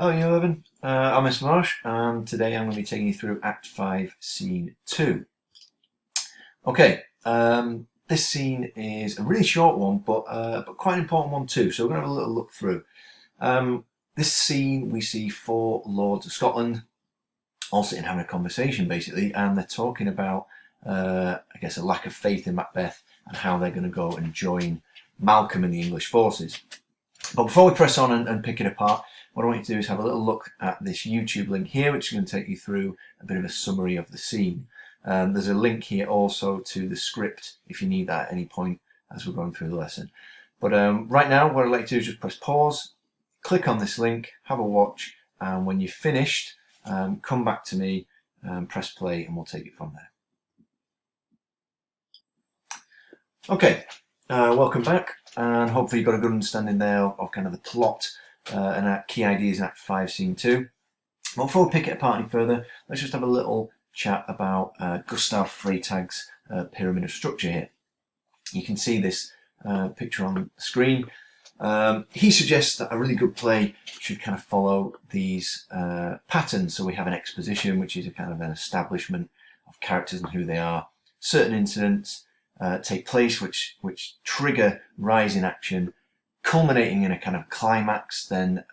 Hello, you Evan. I'm Mr. Marsh, and today I'm going to be taking you through Act 5, Scene 2. Okay, this scene is a really short one, but quite an important one too, so we're going to have a little look through. This scene, we see four lords of Scotland all sitting having a conversation, basically, and they're talking about, I guess, a lack of faith in Macbeth and how they're going to go and join Malcolm in the English forces. But before we press on and pick it apart, what I want you to do is have a little look at this YouTube link here, which is going to take you through a bit of a summary of the scene. There's a link here also to the script if you need that at any point as we're going through the lesson. But right now, what I'd like to do is just press pause, click on this link, have a watch, and when you're finished, come back to me, press play, and we'll take it from there. Okay, welcome back, and hopefully you've got a good understanding there of kind of the plot and key ideas in Act 5, Scene 2. But before we pick it apart any further, let's just have a little chat about Gustav Freytag's pyramid of structure here. You can see this picture on the screen. He suggests that a really good play should kind of follow these patterns. So we have an exposition, which is a kind of an establishment of characters and who they are. Certain incidents take place which trigger rise in action, culminating in a kind of climax, then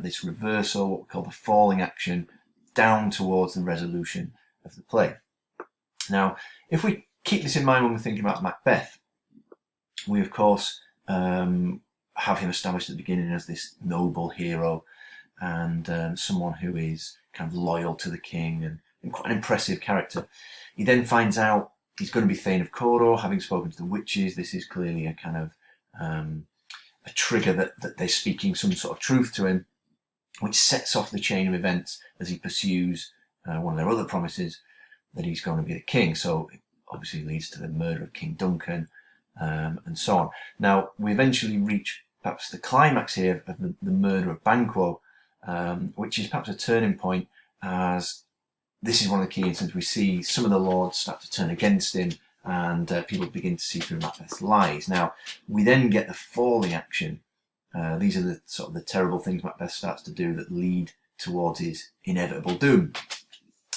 this reversal, what we call the falling action, down towards the resolution of the play. Now, if we keep this in mind when we're thinking about Macbeth, we of course have him established at the beginning as this noble hero and someone who is kind of loyal to the king and quite an impressive character. He then finds out he's going to be Thane of Cawdor, having spoken to the witches. This is clearly a kind of a trigger that they're speaking some sort of truth to him, which sets off the chain of events as he pursues one of their other promises, that he's going to be the king. So it obviously leads to the murder of King Duncan and so on. Now, we eventually reach perhaps the climax here of the murder of Banquo, which is perhaps a turning point, as this is one of the key instances. We see some of the lords start to turn against him, and people begin to see through Macbeth's lies. Now, we then get the falling action. These are the sort of the terrible things Macbeth starts to do that lead towards his inevitable doom.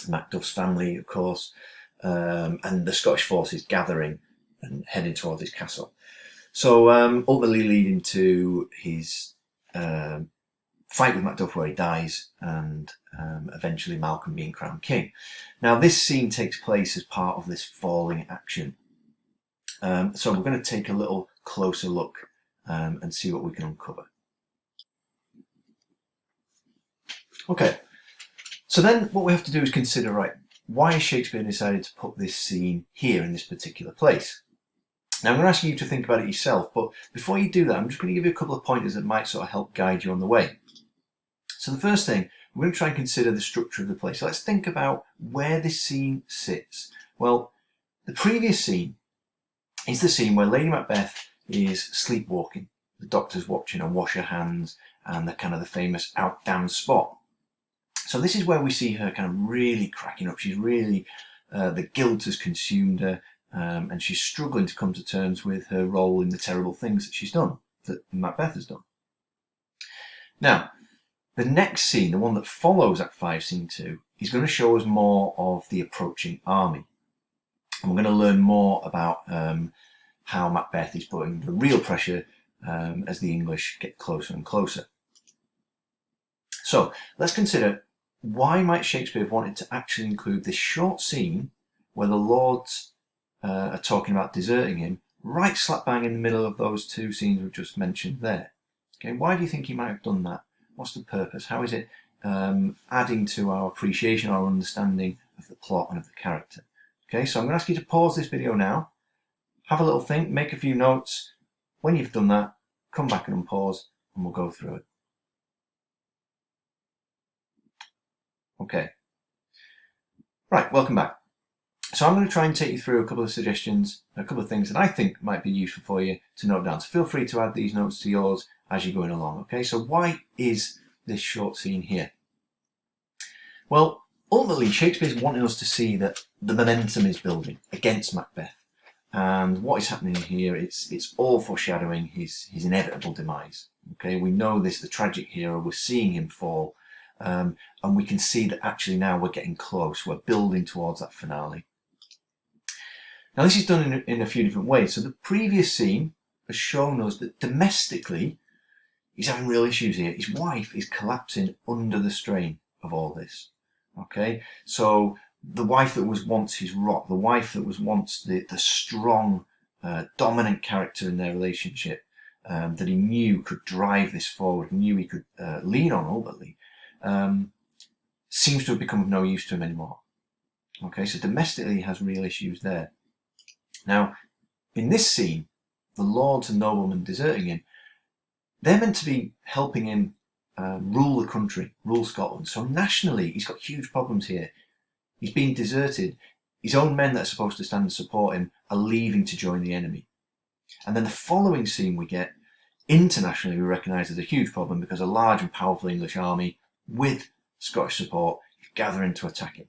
Macduff's family, of course, and the Scottish forces gathering and heading towards his castle. So ultimately leading to his fight with Macduff, where he dies, and eventually Malcolm being crowned king. Now, this scene takes place as part of this falling action. So we're going to take a little closer look and see what we can uncover. Okay, so then what we have to do is consider, right, why has Shakespeare decided to put this scene here in this particular place? Now, I'm going to ask you to think about it yourself, but before you do that, I'm just going to give you a couple of pointers that might sort of help guide you on the way. So the first thing, we're going to try and consider the structure of the play. So let's think about where this scene sits. Well, the previous scene is the scene where Lady Macbeth is sleepwalking. The doctor's watching her wash her hands, and the kind of the famous out-damned spot. So this is where we see her kind of really cracking up. She's really, the guilt has consumed her, and she's struggling to come to terms with her role in the terrible things that she's done, that Macbeth has done. Now, the next scene, the one that follows Act 5, Scene 2, is going to show us more of the approaching army. And we're going to learn more about how Macbeth is putting the real pressure as the English get closer and closer. So let's consider, why might Shakespeare have wanted to actually include this short scene where the lords are talking about deserting him, right slap bang in the middle of those two scenes we've just mentioned there? Okay, why do you think he might have done that? What's the purpose? How is it adding to our appreciation, our understanding of the plot and of the character? Okay, so I'm going to ask you to pause this video now, have a little think, make a few notes. When you've done that, come back and unpause, and we'll go through it. Okay. Right, welcome back. So I'm going to try and take you through a couple of suggestions, a couple of things that I think might be useful for you to note down. So feel free to add these notes to yours as you're going along. Okay, so why is this short scene here? Well, ultimately, Shakespeare's wanting us to see that the momentum is building against Macbeth. And what is happening here, it's all foreshadowing his inevitable demise. Okay, we know this, the tragic hero, we're seeing him fall. And we can see that actually now we're getting close. We're building towards that finale. Now this is done in a few different ways. So the previous scene has shown us that domestically he's having real issues here. His wife is collapsing under the strain of all this. Okay, so the wife that was once his rock, the wife that was once the strong, dominant character in their relationship, that he knew could drive this forward, knew he could lean on ultimately, seems to have become of no use to him anymore. Okay, so domestically he has real issues there. Now, in this scene, the lords and noblemen deserting him, they're meant to be helping him rule the country, rule Scotland. So nationally, he's got huge problems here. He's been deserted. His own men that are supposed to stand and support him are leaving to join the enemy. And then the following scene we get, internationally we recognise as a huge problem because a large and powerful English army with Scottish support is gathering to attack him.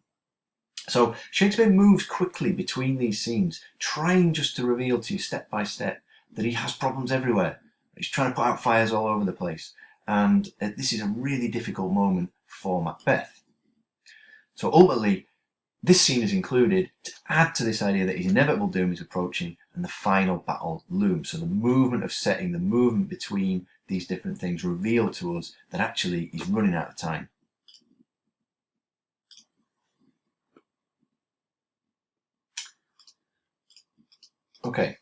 So Shakespeare moves quickly between these scenes, trying just to reveal to you step by step that he has problems everywhere. He's trying to put out fires all over the place. And this is a really difficult moment for Macbeth. So ultimately, this scene is included to add to this idea that his inevitable doom is approaching and the final battle looms. So the movement of setting, the movement between these different things reveal to us that actually he's running out of time. Okay,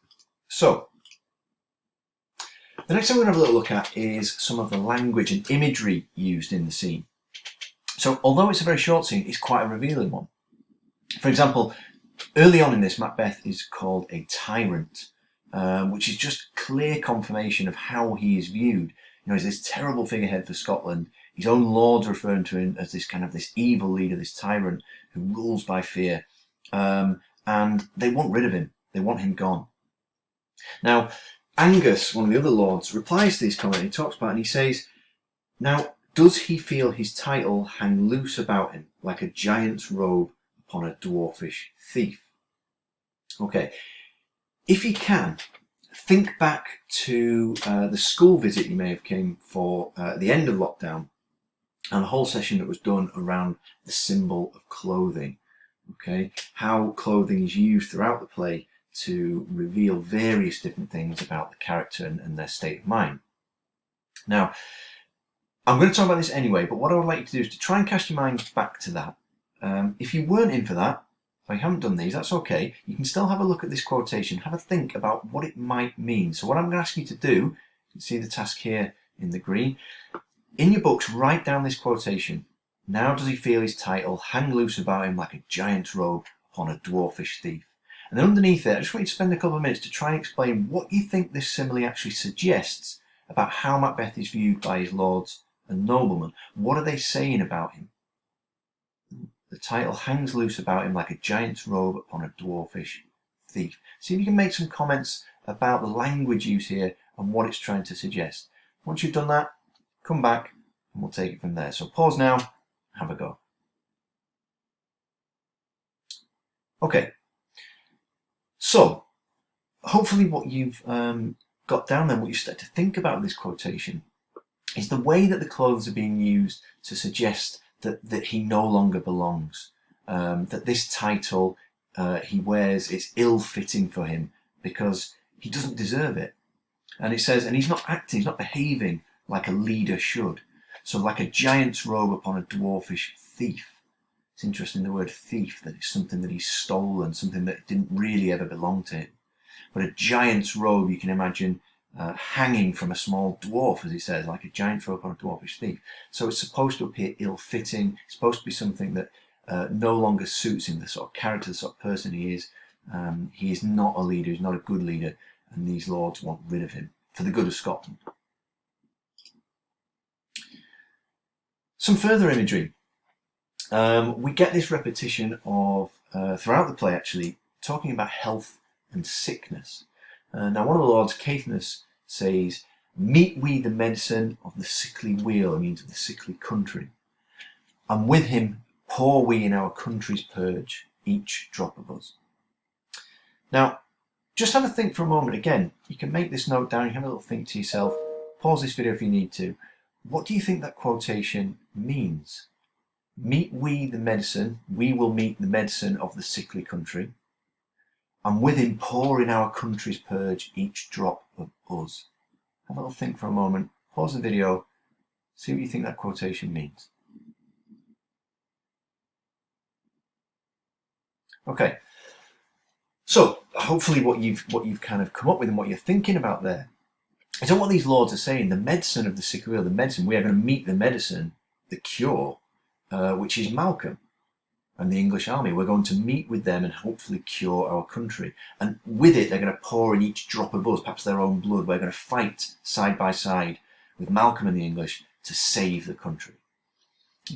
so the next thing we're going to have a little look at is some of the language and imagery used in the scene. So although it's a very short scene, it's quite a revealing one. For example, early on in this, Macbeth is called a tyrant, which is just clear confirmation of how he is viewed. You know, he's this terrible figurehead for Scotland. His own lords referring to him as this kind of this evil leader, this tyrant who rules by fear. And they want rid of him. They want him gone. Now, Angus, one of the other lords, replies to these comments. He talks about it and he says, now, does he feel his title hang loose about him like a giant's robe upon a dwarfish thief? Okay, if you can, think back to the school visit you may have came for at the end of lockdown and the whole session that was done around the symbol of clothing. Okay, how clothing is used throughout the play to reveal various different things about the character and their state of mind. Now, I'm going to talk about this anyway, but what I would like you to do is to try and cast your mind back to that. If you weren't in for that, or you haven't done these, that's okay. You can still have a look at this quotation, have a think about what it might mean. So what I'm going to ask you to do, you can see the task here in the green. In your books, write down this quotation. Now does he feel his title hang loose about him like a giant's robe upon a dwarfish thief? And then underneath it, I just want you to spend a couple of minutes to try and explain what you think this simile actually suggests about how Macbeth is viewed by his lords and noblemen. What are they saying about him? The title hangs loose about him like a giant's robe upon a dwarfish thief. See if you can make some comments about the language used here and what it's trying to suggest. Once you've done that, come back and we'll take it from there. So pause now, have a go. Okay. So, hopefully what you've got down there, what you start to think about this quotation, is the way that the clothes are being used to suggest that he no longer belongs. That this title he wears is ill-fitting for him because he doesn't deserve it. And it says, and he's not acting, he's not behaving like a leader should. So like a giant's robe upon a dwarfish thief. It's interesting, the word thief, that it's something that he's stolen, something that didn't really ever belong to him. But a giant's robe, you can imagine hanging from a small dwarf, as it says, like a giant's robe on a dwarfish thief. So it's supposed to appear ill-fitting. It's supposed to be something that no longer suits him, the sort of character, the sort of person he is. He is not a leader, he's not a good leader, and these lords want rid of him for the good of Scotland. Some further imagery. We get this repetition of, throughout the play actually, talking about health and sickness. Now one of the lords, Caithness, says, meet we the medicine of the sickly weal, it means of the sickly country, and with him pour we in our country's purge, each drop of us. Now, just have a think for a moment. Again, you can make this note down, you have a little think to yourself, pause this video if you need to. What do you think that quotation means. Meet we the medicine, we will meet the medicine of the sickly country, and with him pour in our country's purge each drop of us. Have a little think for a moment, pause the video, see what you think that quotation means. Okay, so hopefully what you've kind of come up with and what you're thinking about there is that what these lords are saying, the medicine of the sick or ill, the medicine, we are going to meet the medicine, the cure, which is Malcolm and the English army. We're going to meet with them and hopefully cure our country. And with it, they're going to pour in each drop of us, perhaps their own blood. We're going to fight side by side with Malcolm and the English to save the country.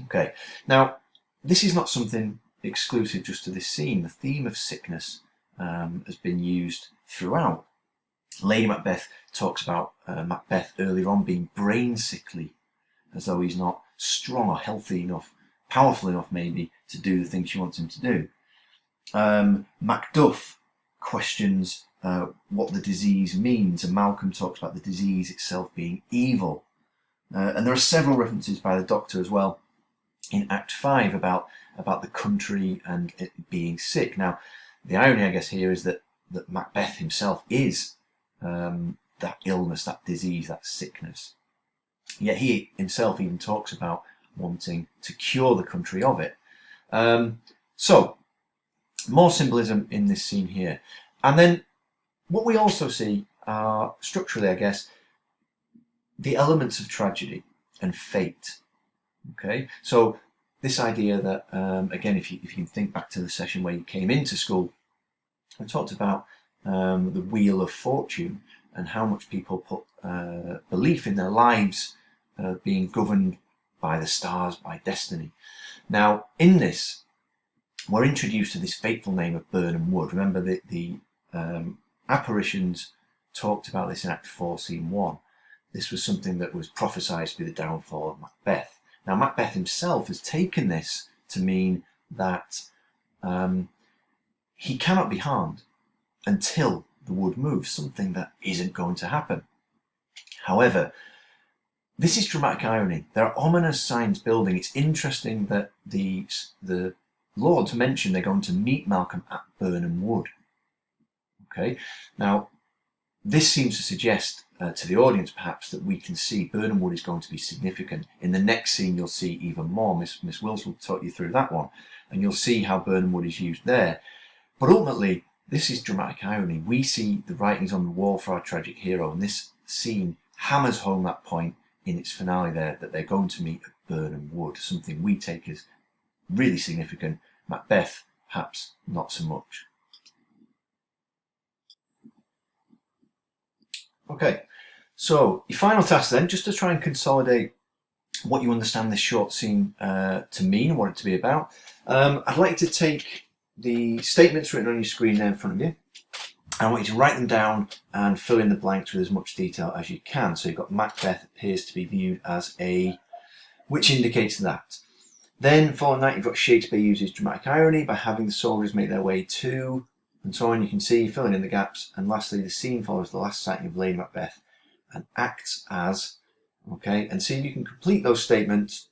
Okay, now this is not something exclusive just to this scene. The theme of sickness has been used throughout. Lady Macbeth talks about Macbeth earlier on being brain sickly, as though he's not strong or healthy enough, powerful enough maybe, to do the things she wants him to do. Macduff questions what the disease means, and Malcolm talks about the disease itself being evil. And there are several references by the Doctor as well in Act 5 about the country and it being sick. Now, the irony, I guess, here is that Macbeth himself is that illness, that disease, that sickness. Yet he himself even talks about wanting to cure the country of it. So, more symbolism in this scene here. And then what we also see are, structurally, I guess, the elements of tragedy and fate. Okay, so this idea that, again, if you can think back to the session where you came into school, we talked about the wheel of fortune and how much people put belief in their lives being governed by the stars, by destiny. Now, in this, we're introduced to this fateful name of Birnam Wood. Remember the apparitions talked about this in Act 4, Scene 1. This was something that was prophesied to be the downfall of Macbeth. Now, Macbeth himself has taken this to mean that he cannot be harmed until the wood moves, something that isn't going to happen. However, this is dramatic irony. There are ominous signs building. It's interesting that the lords mention they're going to meet Malcolm at Birnam Wood. Okay, now this seems to suggest to the audience perhaps that we can see Birnam Wood is going to be significant. In the next scene you'll see even more. Miss Wills will talk you through that one, and you'll see how Birnam Wood is used there. But ultimately, this is dramatic irony. We see the writings on the wall for our tragic hero, and this scene hammers home that point in its finale there, that they're going to meet at Birnam Wood, something we take as really significant. Macbeth, perhaps not so much. Okay, so your final task then, just to try and consolidate what you understand this short scene to mean and what it to be about. I'd like to take the statements written on your screen there in front of you. I want you to write them down and fill in the blanks with as much detail as you can. So you've got Macbeth appears to be viewed as a, which indicates that. Then following that, you've got Shakespeare uses dramatic irony by having the soldiers make their way to, and so on. You can see, filling in the gaps. And lastly, the scene follows the last sighting of Lady Macbeth and acts as, okay, and see if you can complete those statements.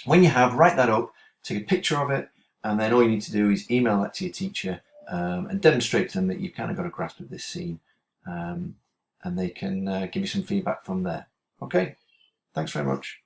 When you have, write that up, take a picture of it, and then all you need to do is email that to your teacher and demonstrate to them that you've kind of got a grasp of this scene, and they can give you some feedback from there. Okay, thanks very much.